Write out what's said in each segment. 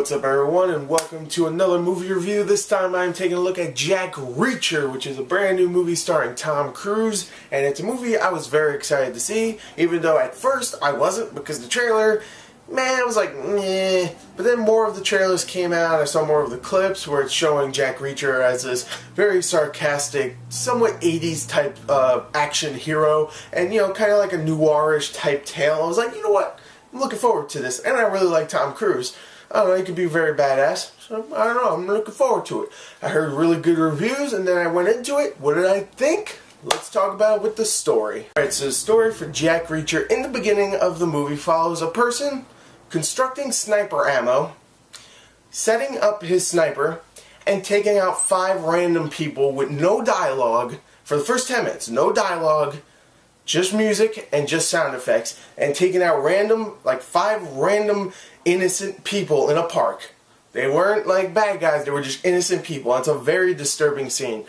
What's up everyone, and welcome to another movie review. This time I'm taking a look at Jack Reacher, which is a brand new movie starring Tom Cruise, and it's a movie I was very excited to see, even though at first I wasn't, because the trailer, man, I was like, meh. But then more of the trailers came out, I saw more of the clips where it's showing Jack Reacher as this very sarcastic, somewhat 80s type action hero, and kind of like a noirish type tale. I was like, you know what, I'm looking forward to this, and I really like Tom Cruise. I don't know, he could be very badass, so I don't know, I'm looking forward to it. I heard really good reviews, and then I went into it. What did I think? Let's talk about it with the story. Alright, so the story for Jack Reacher in the beginning of the movie follows a person constructing sniper ammo, setting up his sniper, and taking out 5 random people with no dialogue for the first 10 minutes. No dialogue, just music and just sound effects, and taking out 5 random innocent people in a park. They weren't like bad guys, they were just innocent people. It's a very disturbing scene.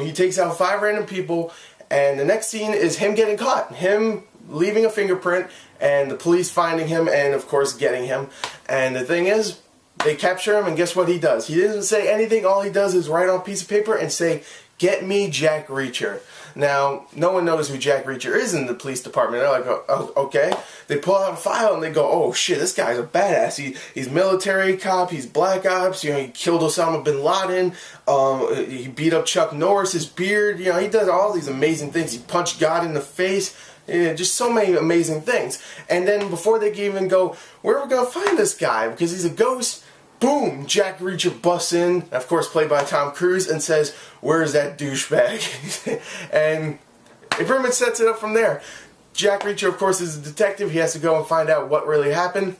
He takes out 5 random people, and the next scene is him getting caught. Him leaving a fingerprint, and the police finding him, and of course getting him. And the thing is, they capture him, and guess what he does? He doesn't say anything, all he does is write on a piece of paper and say, "Get me Jack Reacher." Now, no one knows who Jack Reacher is in the police department. They're like, oh, okay. They pull out a file and they go, oh shit, this guy's a badass. He's military cop, he's black ops, he killed Osama bin Laden, he beat up Chuck Norris, his beard, he does all these amazing things. He punched God in the face. Just so many amazing things. And then before they can even go, where are we going to find this guy? Because he's a ghost. Boom! Jack Reacher busts in, of course played by Tom Cruise, and says, "Where's that douchebag?" And it pretty much sets it up from there. Jack Reacher, of course, is a detective. He has to go and find out what really happened.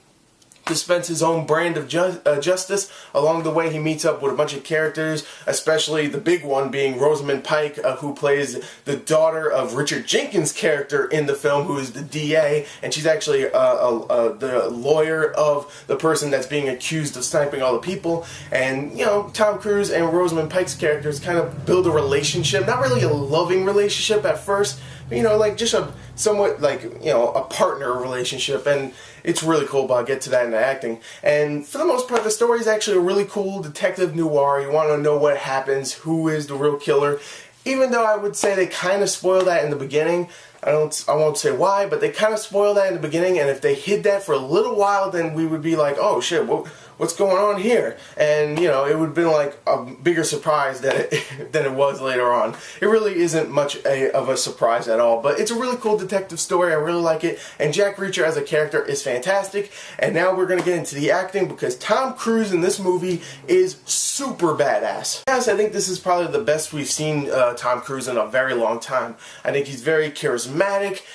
Dispense his own brand of justice. Along the way, he meets up with a bunch of characters, especially the big one being Rosamund Pike, who plays the daughter of Richard Jenkins' character in the film, who is the DA, and she's actually the lawyer of the person that's being accused of sniping all the people. And, Tom Cruise and Rosamund Pike's characters kind of build a relationship, not really a loving relationship at first, but, like just a somewhat a partner relationship, and it's really cool, but I'll get to that in the acting. And for the most part, the story is actually a really cool detective noir. You want to know what happens, who is the real killer, even though I would say they kind of spoil that in the beginning. I won't say why, but they kind of spoil that in the beginning, and if they hid that for a little while, then we would be like, oh shit, what's going on here? And, it would have been like a bigger surprise than it was later on. It really isn't much of a surprise at all, but it's a really cool detective story. I really like it, and Jack Reacher as a character is fantastic. And now we're going to get into the acting, because Tom Cruise in this movie is super badass. Yes, I think this is probably the best we've seen Tom Cruise in a very long time. I think he's very charismatic.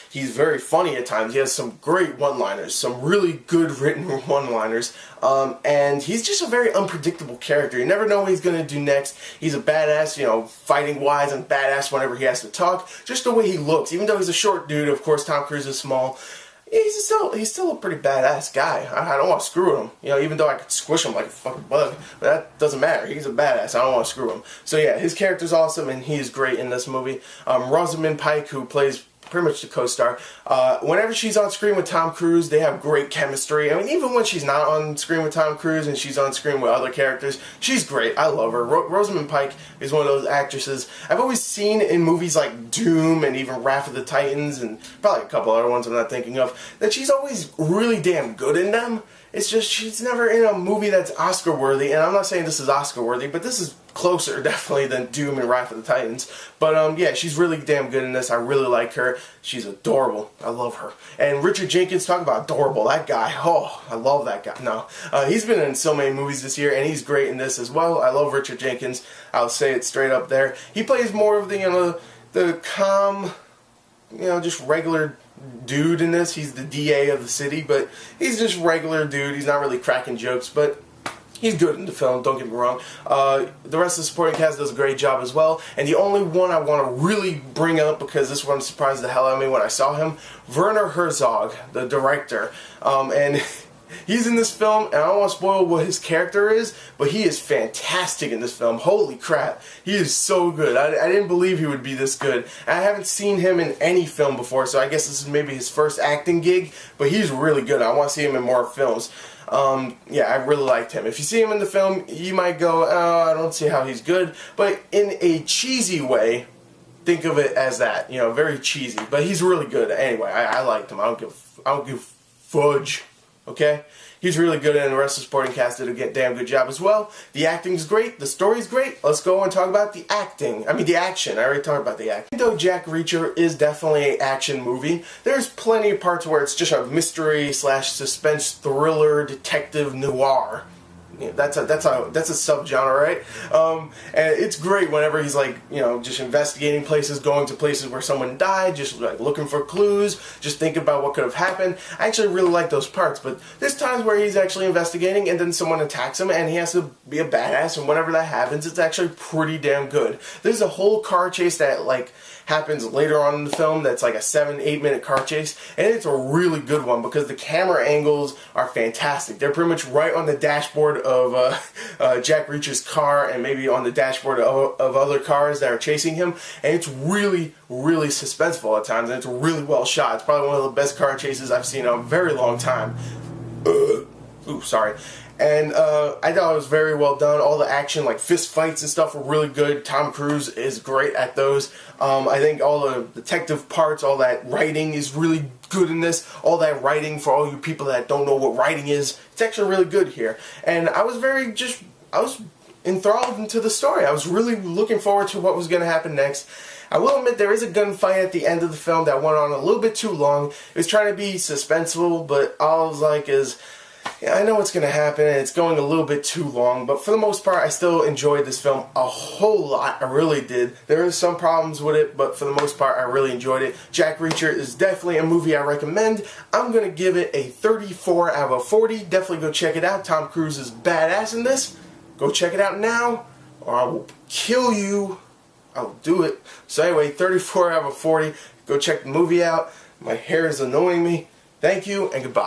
He's very funny at times. He has some great one-liners, some really good written one-liners, and he's just a very unpredictable character. You never know what he's going to do next. He's a badass, fighting-wise, and badass whenever he has to talk. Just the way he looks. Even though he's a short dude, of course Tom Cruise is small, he's still a pretty badass guy. I don't want to screw him. Even though I could squish him like a fucking bug, but that doesn't matter. He's a badass. I don't want to screw him. So yeah, his character's awesome, and he's great in this movie. Rosamund Pike, who plays pretty much the co-star, whenever she's on screen with Tom Cruise, they have great chemistry. I mean, even when she's not on screen with Tom Cruise and she's on screen with other characters, she's great. I love her. Rosamund Pike is one of those actresses I've always seen in movies like Doom and even Wrath of the Titans, and probably a couple other ones I'm not thinking of, that she's always really damn good in them. It's just she's never in a movie that's Oscar-worthy, and I'm not saying this is Oscar-worthy, but this is closer, definitely, than Doom and Wrath of the Titans. But, yeah, she's really damn good in this. I really like her. She's adorable. I love her. And Richard Jenkins, talk about adorable. That guy, oh, I love that guy. No, he's been in so many movies this year, and he's great in this as well. I love Richard Jenkins. I'll say it straight up there. He plays more of the calm, just regular dude in this. He's the DA of the city, but he's just regular dude. He's not really cracking jokes, but he's good in the film, don't get me wrong. The rest of the supporting cast does a great job as well. And the only one I want to really bring up, because this one surprised the hell out of me when I saw him, Werner Herzog, the director. And He's in this film, and I don't want to spoil what his character is, but he is fantastic in this film. Holy crap. He is so good. I didn't believe he would be this good. I haven't seen him in any film before, so I guess this is maybe his first acting gig, but he's really good. I want to see him in more films. Yeah, I really liked him. If you see him in the film, you might go, oh, I don't see how he's good, but in a cheesy way, think of it as that, you know, very cheesy. But he's really good anyway. I liked him. I don't give fudge. Okay? He's really good, and the rest of the supporting cast did a damn good job as well. The acting's great. The story's great. Let's go and talk about the acting. I mean, the action. I already talked about the acting. Though Jack Reacher is definitely an action movie, there's plenty of parts where it's just a mystery / suspense thriller detective noir. Yeah, that's a subgenre, right? And it's great whenever he's like, you know, just investigating places, going to places where someone died, just like looking for clues, just thinking about what could have happened. I actually really like those parts, but there's times where he's actually investigating and then someone attacks him and he has to be a badass, and whenever that happens, it's actually pretty damn good. There's a whole car chase that like happens later on in the film that's like a 7-8 minute car chase, and it's a really good one because the camera angles are fantastic. They're pretty much right on the dashboard of Jack Reacher's car, and maybe on the dashboard of other cars that are chasing him, and it's really, really suspenseful at times, and it's really well shot. It's probably one of the best car chases I've seen in a very long time. Ooh, sorry. And I thought it was very well done. All the action, like fist fights and stuff, were really good. Tom Cruise is great at those. I think all the detective parts, all that writing is really good in this. All that writing, for all you people that don't know what writing is, it's actually really good here. And I was I was enthralled into the story. I was really looking forward to what was going to happen next. I will admit there is a gunfight at the end of the film that went on a little bit too long. It was trying to be suspenseful, but all I was like is, yeah, I know what's going to happen, and it's going a little bit too long, but for the most part, I still enjoyed this film a whole lot. I really did. There are some problems with it, but for the most part, I really enjoyed it. Jack Reacher is definitely a movie I recommend. I'm going to give it a 34 out of 40. Definitely go check it out. Tom Cruise is badass in this. Go check it out now, or I will kill you. I'll do it. So anyway, 34 out of 40. Go check the movie out. My hair is annoying me. Thank you, and goodbye.